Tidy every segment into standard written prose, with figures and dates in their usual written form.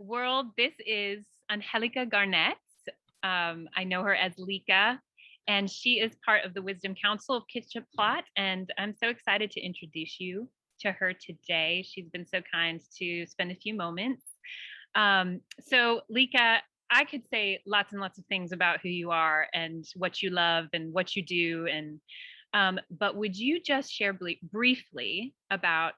world. This is Angelica Garnett. I know her as Lika, and she is part of the Wisdom Council of Kitchen Plot. And I'm so excited to introduce you to her today. She's been so kind to spend a few moments. So, Lika, I could say lots and lots of things about who you are and what you love and what you do. But would you just share briefly about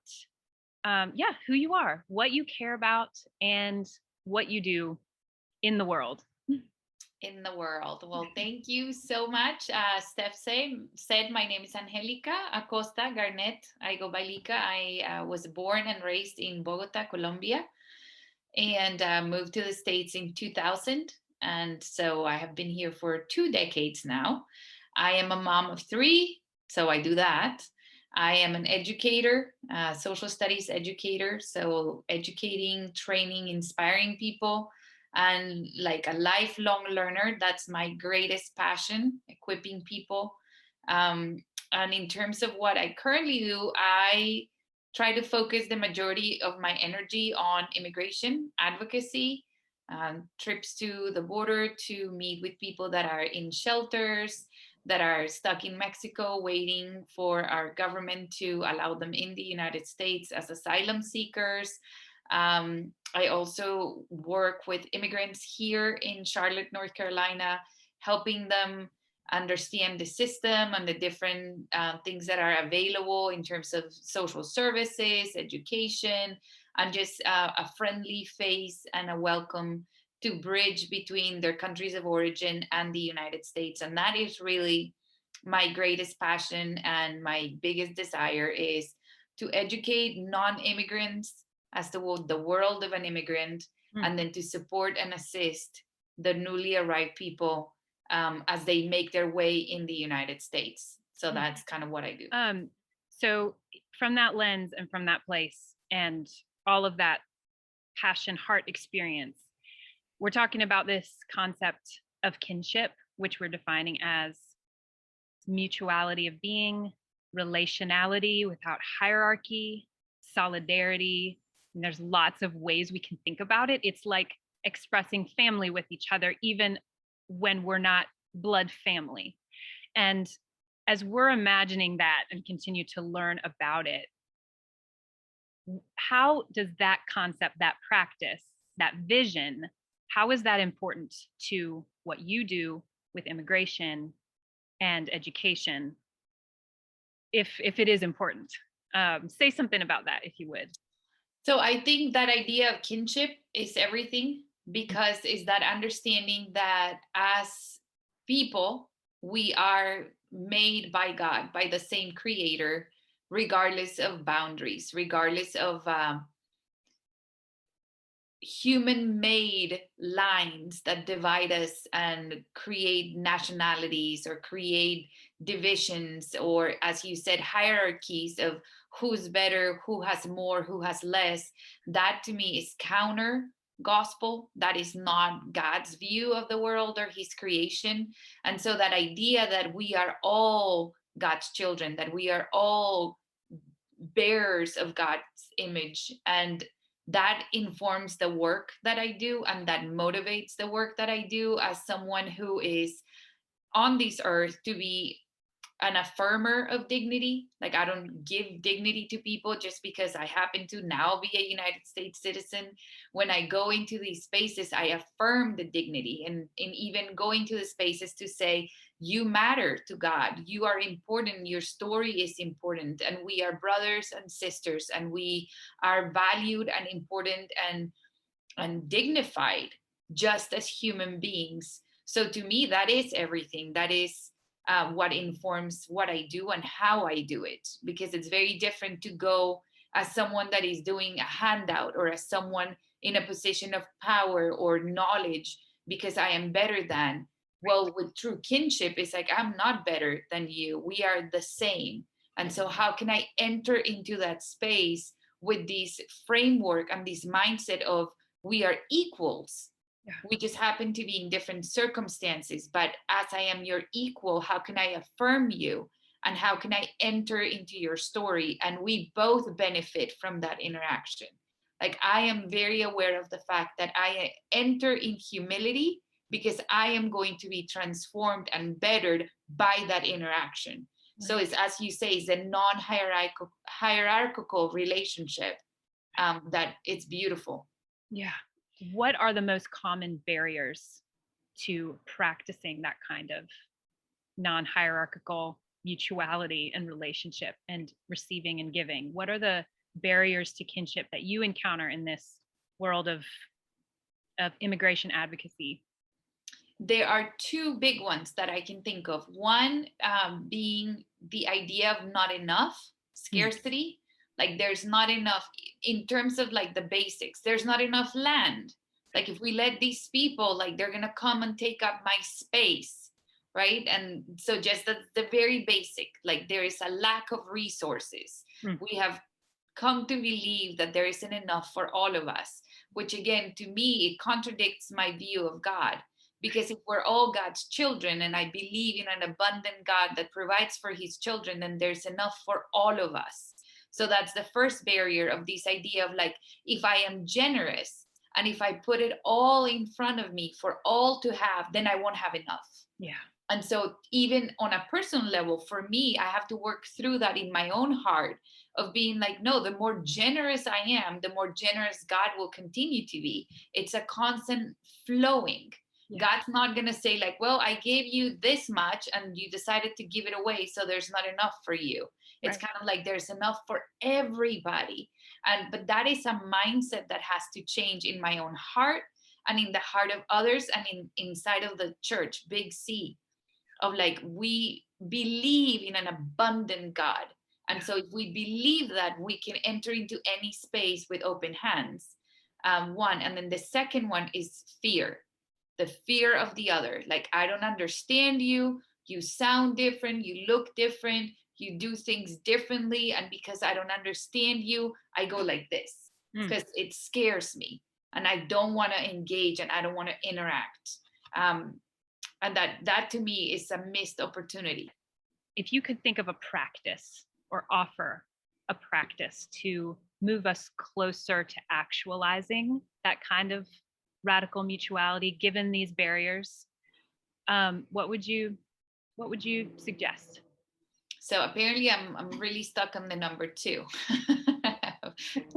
who you are, what you care about, and what you do in the world. In the world. Well, thank you so much. Steph said my name is Angelica Acosta Garnett. I go by Lika. I was born and raised in Bogota, Colombia, and moved to the States in 2000. And so I have been here for 2 decades now. I am a mom of 3, so I do that. I am an educator, social studies educator, so educating, training, inspiring people, and like a lifelong learner. That's my greatest passion, equipping people. And in terms of what I currently do, I try to focus the majority of my energy on immigration advocacy, trips to the border to meet with people that are in shelters, that are stuck in Mexico waiting for our government to allow them in the United States as asylum seekers. I also work with immigrants here in Charlotte, North Carolina, helping them understand the system and the different things that are available in terms of social services, education, and just a friendly face and a welcome to bridge between their countries of origin and the United States. And that is really my greatest passion, and my biggest desire is to educate non-immigrants as to the world of an immigrant, and then to support and assist the newly arrived people as they make their way in the United States. So that's kind of what I do. So from that lens and from that place and all of that passion, heart experience, we're talking about this concept of kinship, which we're defining as mutuality of being, relationality without hierarchy, solidarity. And there's lots of ways we can think about it. It's like expressing family with each other, even when we're not blood family. And as we're imagining that and continue to learn about it, how does that concept, that practice, that vision, how is that important to what you do with immigration and education, if it is important? Say something about that, if you would. So I think that idea of kinship is everything, because it's that understanding that as people, we are made by God, by the same creator, regardless of boundaries, regardless of human-made lines that divide us and create nationalities or create divisions, or, as you said, hierarchies of who's better, who has more, who has less. That to me is counter gospel. That is not God's view of the world or his creation. And so that idea that we are all God's children, that we are all bearers of God's image, and that informs the work that I do, and that motivates the work that I do as someone who is on this earth to be an affirmer of dignity. Like, I don't give dignity to people just because I happen to now be a United States citizen. When I go into these spaces, I affirm the dignity, and even going to the spaces to say, you matter to God, you are important, your story is important, and we are brothers and sisters, and we are valued and important and dignified just as human beings. So to me, that is everything. That is what informs what I do and how I do it, because it's very different to go as someone that is doing a handout, or as someone in a position of power or knowledge because I am better than. Well, with true kinship, it's like, I'm not better than you. We are the same. And so how can I enter into that space with this framework and this mindset of we are equals? Yeah. We just happen to be in different circumstances, but as I am your equal, how can I affirm you? And how can I enter into your story? And we both benefit from that interaction. Like I am very aware of the fact that I enter in humility because I am going to be transformed and bettered by that interaction. So Right. it's, as you say, it's a non-hierarchical relationship, that it's beautiful. Yeah. What are the most common barriers to practicing that kind of non-hierarchical mutuality and relationship and receiving and giving? What are the barriers to kinship that you encounter in this world of immigration advocacy? There are two big ones that I can think of. One, being the idea of not enough, Mm. scarcity. Like there's not enough in terms of like the basics. There's not enough land. Like if we let these people, like they're gonna come and take up my space, right? And so just the very basic. Like there is a lack of resources. Mm. We have come to believe that there isn't enough for all of us, which again, to me, it contradicts my view of God. Because if we're all God's children, and I believe in an abundant God that provides for his children, then there's enough for all of us. So that's the first barrier of this idea of like, if I am generous and if I put it all in front of me for all to have, then I won't have enough. Yeah. And so even on a personal level, for me, I have to work through that in my own heart of being like, no, the more generous I am, the more generous God will continue to be. It's a constant flowing. Yeah. God's not going to say like, well, I gave you this much and you decided to give it away, so there's not enough for you. It's Right. kind of like there's enough for everybody. And but that is a mindset that has to change in my own heart and in the heart of others and inside of the church, big C, of like we believe in an abundant God. And Yeah. so if we believe that, we can enter into any space with open hands. One. And then the second one is fear, the fear of the other. Like, I don't understand you. You sound different. You look different. You do things differently. And because I don't understand you, I go like this Mm. because it scares me. And I don't want to engage and I don't want to interact. Um, and that to me is a missed opportunity. If you could think of a practice or offer a practice to move us closer to actualizing that kind of radical mutuality, given these barriers, what would you suggest? So apparently I'm really stuck on the number two.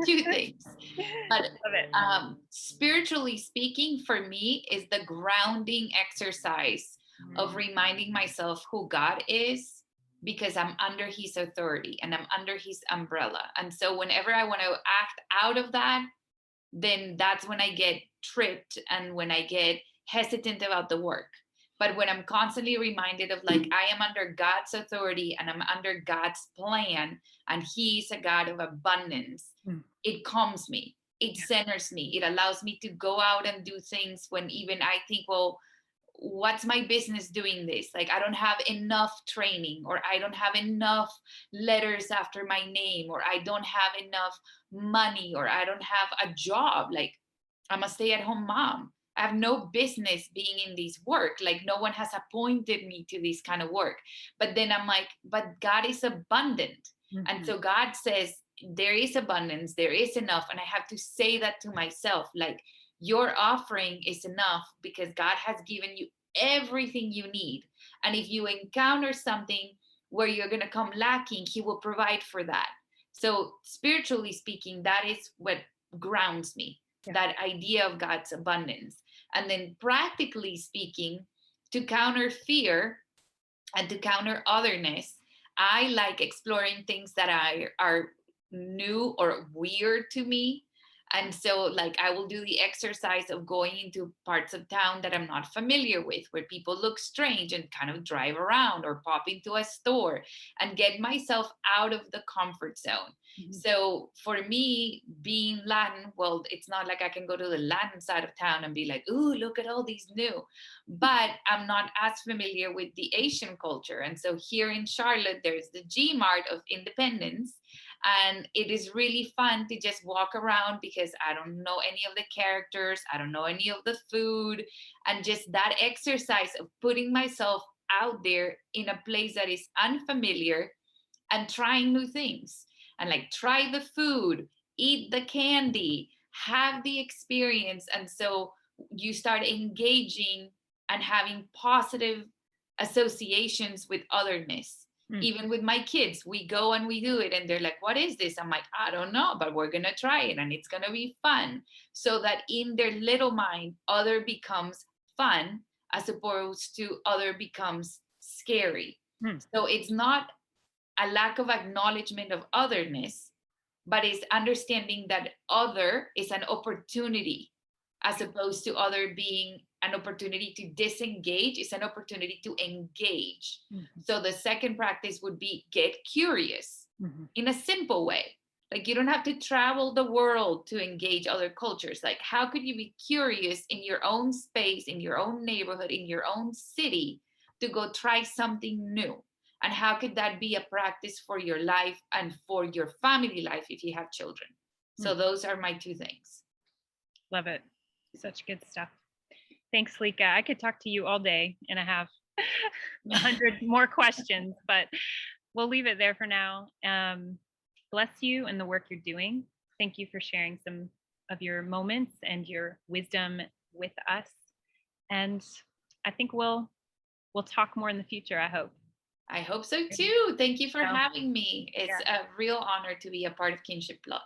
Two things. But Love it. spiritually speaking, for me, is the grounding exercise of Mm. reminding myself who God is, because I'm under his authority and I'm under his umbrella. And so whenever I want to act out of that, then that's when I get tripped and when I get hesitant about the work. But when I'm constantly reminded of like, I am under God's authority and I'm under God's plan, and he is a God of abundance, Mm. it calms me, it Yeah. centers me, it allows me to go out and do things when even I think, well, what's my business doing this? Like, I don't have enough training, or I don't have enough letters after my name, or I don't have enough money, or I don't have a job. Like, I'm a stay-at-home mom. I have no business being in this work. Like, no one has appointed me to this kind of work. But then I'm like, but God is abundant. And Mhm. so God says, there is abundance, there is enough. And I have to say that to myself, like, your offering is enough because God has given you everything you need. And if you encounter something where you're going to come lacking, he will provide for that. So, spiritually speaking, that is what grounds me, Yeah. that idea of God's abundance. And then, practically speaking, to counter fear and to counter otherness, I like exploring things that are new or weird to me. And so, like, I will do the exercise of going into parts of town that I'm not familiar with, where people look strange, and kind of drive around or pop into a store and get myself out of the comfort zone. Mhm. So, for me, being Latin, well, it's not like I can go to the Latin side of town and be like, ooh, look at all these new. But I'm not as familiar with the Asian culture. And so, here in Charlotte, there's the G Mart of Independence, and it is really fun to just walk around because I don't know any of the characters, I don't know any of the food, and just that exercise of putting myself out there in a place that is unfamiliar and trying new things, and like try the food, eat the candy, have the experience. And so you start engaging and having positive associations with otherness. Mm. Even with my kids, we go and we do it, and they're like, "What is this?" I'm like, "I don't know, but we're gonna try it and it's gonna be fun." So that in their little mind, other becomes fun as opposed to other becomes scary. Mm. So it's not a lack of acknowledgement of otherness, but it's understanding that other is an opportunity as opposed to other being an opportunity to disengage, is an opportunity to engage. Mhm. So the second practice would be get curious Mhm. in a simple way. Like you don't have to travel the world to engage other cultures. Like, how could you be curious in your own space, in your own neighborhood, in your own city to go try something new? And how could that be a practice for your life and for your family life if you have children? So Mm. those are my two things. Love it. Such good stuff. Thanks, Lika. I could talk to you all day and I have 100 more questions, but we'll leave it there for now. Bless you and the work you're doing. Thank you for sharing some of your moments and your wisdom with us. And I think we'll talk more in the future, I hope. I hope so too. Thank you for So, having me. It's yeah. a real honor to be a part of Kinship Plot.